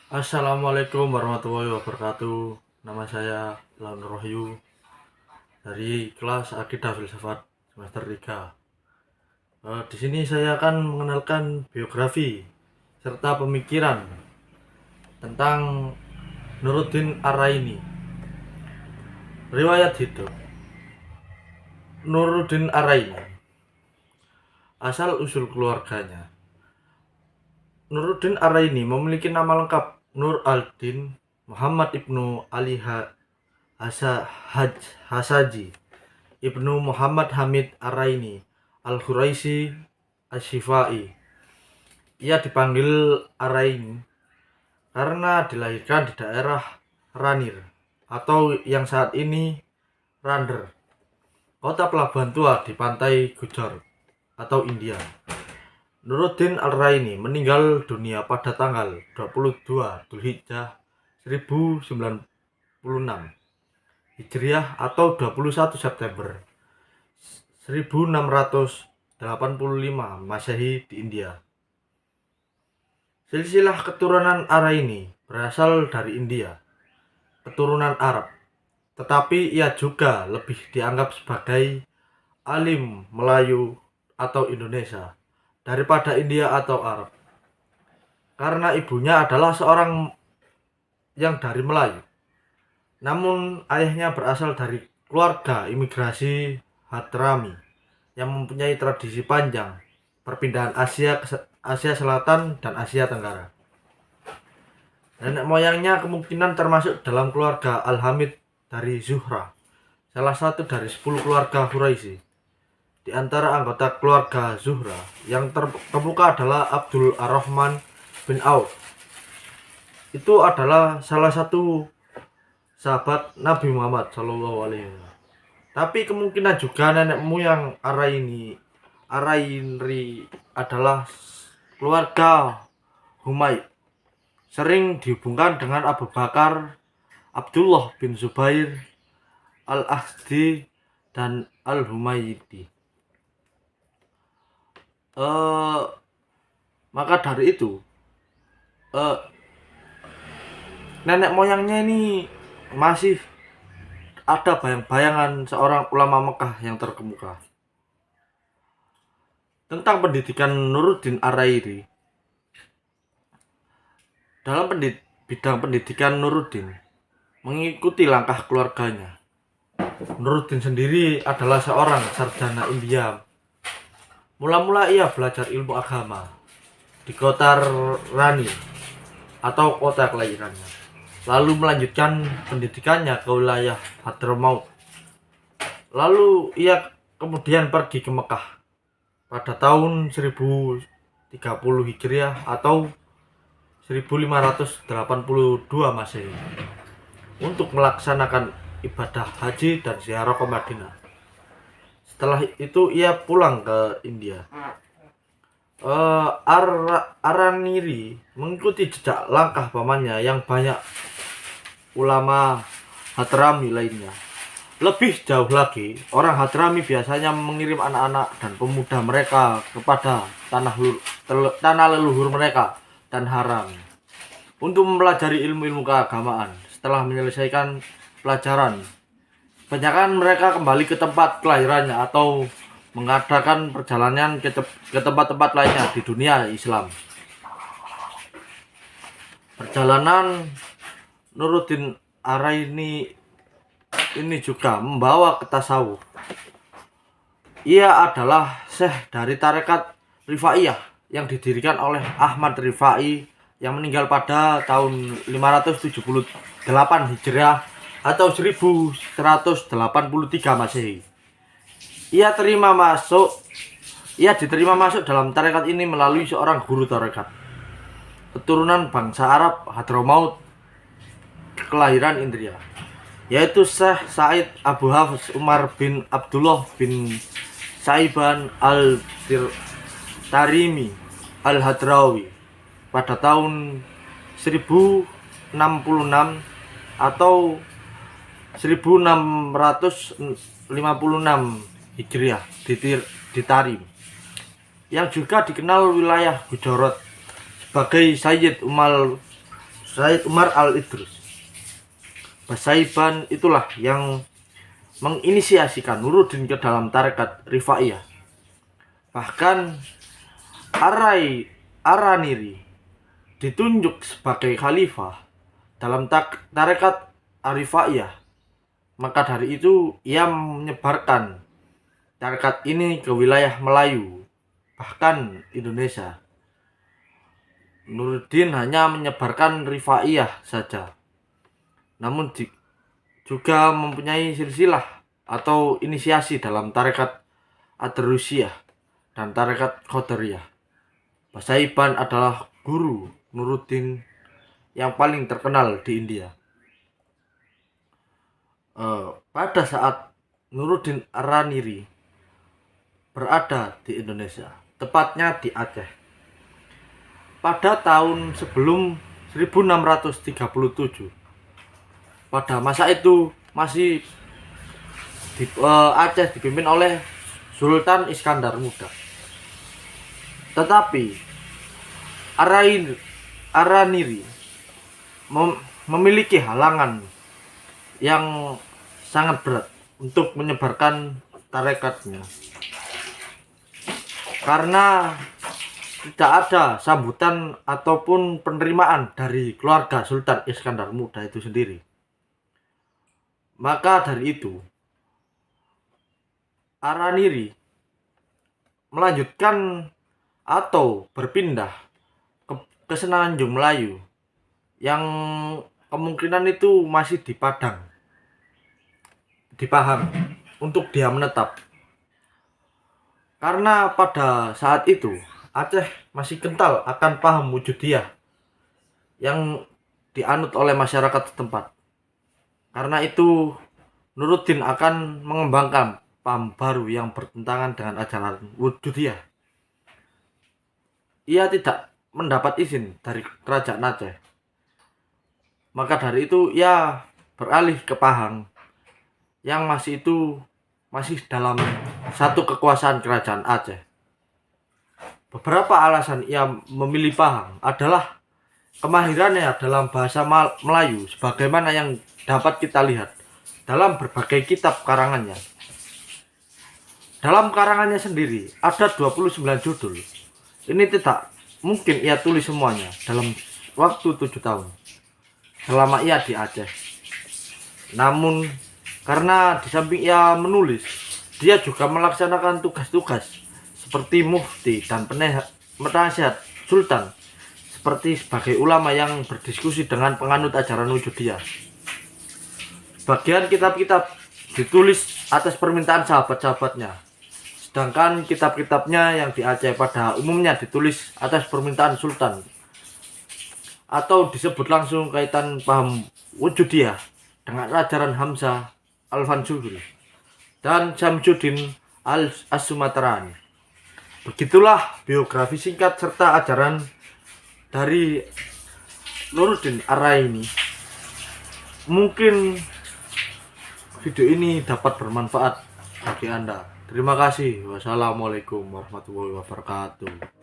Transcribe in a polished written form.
Assalamualaikum warahmatullahi wabarakatuh. Nama saya Laun Rohyu dari kelas Akidah Filsafat semester 3. Di sini saya akan mengenalkan biografi serta pemikiran tentang Nuruddin Araini. Riwayat hidup Nuruddin Araini. Asal usul keluarganya. Nuruddin Araini memiliki nama lengkap Nur al-Din Muhammad ibnu Ali Hasaji Ibnu Muhammad Hamid Araini Al-Khuraisi Asyifai. Ia dipanggil Araini karena dilahirkan di daerah Ranir atau yang saat ini Rander, kota pelabuhan tua di pantai Gujarat atau India. Nuruddin Araini meninggal dunia pada tanggal 22 Dzulhijjah 1096 Hijriah atau 21 September 1685 Masehi di India. Silsilah keturunan Araini berasal dari India, keturunan Arab, tetapi ia juga lebih dianggap sebagai alim Melayu atau Indonesia daripada India atau Arab, karena ibunya adalah seorang yang dari Melayu, namun ayahnya berasal dari keluarga imigrasi Hadrami yang mempunyai tradisi panjang perpindahan Asia Selatan dan Asia Tenggara. Nenek moyangnya kemungkinan termasuk dalam keluarga Al-Hamid dari Zuhra, salah satu dari 10 keluarga Quraisy. Di antara anggota keluarga Zuhra yang terkemuka adalah Abdul Ar-Rahman bin Auf. Itu adalah salah satu sahabat Nabi Muhammad SAW. Tapi kemungkinan juga nenek moyang Araini adalah keluarga Humaid. Sering dihubungkan dengan Abu Bakar, Abdullah bin Zubair, Al-Asdi, dan Al-Humaydi. Maka dari itu nenek moyangnya ini masih ada bayang-bayangan seorang ulama Mekah yang terkemuka. Tentang pendidikan Nuruddin Araini. Dalam bidang pendidikan, Nuruddin mengikuti langkah keluarganya. Nuruddin sendiri adalah seorang sarjana India. Mula-mula ia belajar ilmu agama di kota Rani atau kota kelahirannya, lalu melanjutkan pendidikannya ke wilayah Hadramaut. Lalu ia kemudian pergi ke Mekah pada tahun 1030 Hijriah atau 1582 Masehi untuk melaksanakan ibadah haji dan ziarah ke Madinah. Setelah itu ia pulang ke India. Araniri mengikuti jejak langkah pamannya yang banyak ulama Hadrami lainnya. Lebih jauh lagi, orang Hadrami biasanya mengirim anak-anak dan pemuda mereka kepada tanah leluhur mereka dan haram untuk mempelajari ilmu-ilmu keagamaan. Setelah menyelesaikan pelajaran, kebanyakan mereka kembali ke tempat kelahirannya atau mengadakan perjalanan ke tempat-tempat lainnya di dunia Islam. Perjalanan Nuruddin Araini ini juga membawa ke tasawuf. Ia adalah syekh dari tarekat Rifaiyah yang didirikan oleh Ahmad Rifai yang meninggal pada tahun 578 Hijriah atau 1183 Masehi. Ia diterima masuk dalam tarekat ini melalui seorang guru tarekat keturunan bangsa Arab Hadramaut, kelahiran India, yaitu Syekh Said Abu Hafs Umar bin Abdullah bin Saiban al-Tarimi al-Hadrawi pada tahun 1066 atau 1656 Hijriah di Tarim, yang juga dikenal wilayah Gujarat sebagai Sayyid Umal Said Umar Al-Idrus. Basaiban itulah yang menginisiasikan Nuruddin ke dalam tarekat Rifaiyah. Bahkan Araniri ditunjuk sebagai khalifah dalam tarekat Rifaiyah. Maka dari itu ia menyebarkan tarekat ini ke wilayah Melayu, bahkan Indonesia. Nuruddin hanya menyebarkan Rifaiyah saja, namun juga mempunyai silsilah atau inisiasi dalam tarekat Ad-Darusiyah dan tarekat Qadariyah. Basaiban adalah guru Nuruddin yang paling terkenal di India. Pada saat Nuruddin Araniri berada di Indonesia, tepatnya di Aceh, pada tahun sebelum 1637. Pada masa itu masih Aceh dipimpin oleh Sultan Iskandar Muda. Tetapi Araniri memiliki halangan yang sangat berat untuk menyebarkan tarekatnya, karena tidak ada sambutan ataupun penerimaan dari keluarga Sultan Iskandar Muda itu sendiri. Maka dari itu Araniri melanjutkan atau berpindah ke Semenanjung Melayu yang kemungkinan itu masih di Pahang untuk dia menetap. Karena pada saat itu Aceh masih kental akan paham wujudiyah yang dianut oleh masyarakat setempat. Karena itu Nuruddin akan mengembangkan paham baru yang bertentangan dengan ajaran wujudiyah. Ia tidak mendapat izin dari kerajaan Aceh. Maka dari itu ia beralih ke Pahang yang masih dalam satu kekuasaan kerajaan Aceh. Beberapa alasan ia memilih Pahang adalah kemahirannya dalam bahasa Melayu, sebagaimana yang dapat kita lihat dalam berbagai kitab karangannya. Dalam karangannya sendiri ada 29 judul. Ini tidak mungkin ia tulis semuanya dalam waktu 7 tahun selama ia di Aceh. Namun karena di samping ia menulis, dia juga melaksanakan tugas-tugas seperti mufti dan penasihat sultan, seperti sebagai ulama yang berdiskusi dengan penganut ajaran wujudiyah. Sebagian kitab-kitab ditulis atas permintaan sahabat-sahabatnya, sedangkan kitab-kitabnya yang di Aceh pada umumnya ditulis atas permintaan sultan, atau disebut langsung kaitan paham wujudiyah dengan ajaran Hamzah Al-Fansuri dan Syamsuddin As-Sumatrani. Begitulah biografi singkat serta ajaran dari Nuruddin Araini. Mungkin video ini dapat bermanfaat bagi Anda. Terima kasih. Wassalamualaikum warahmatullahi wabarakatuh.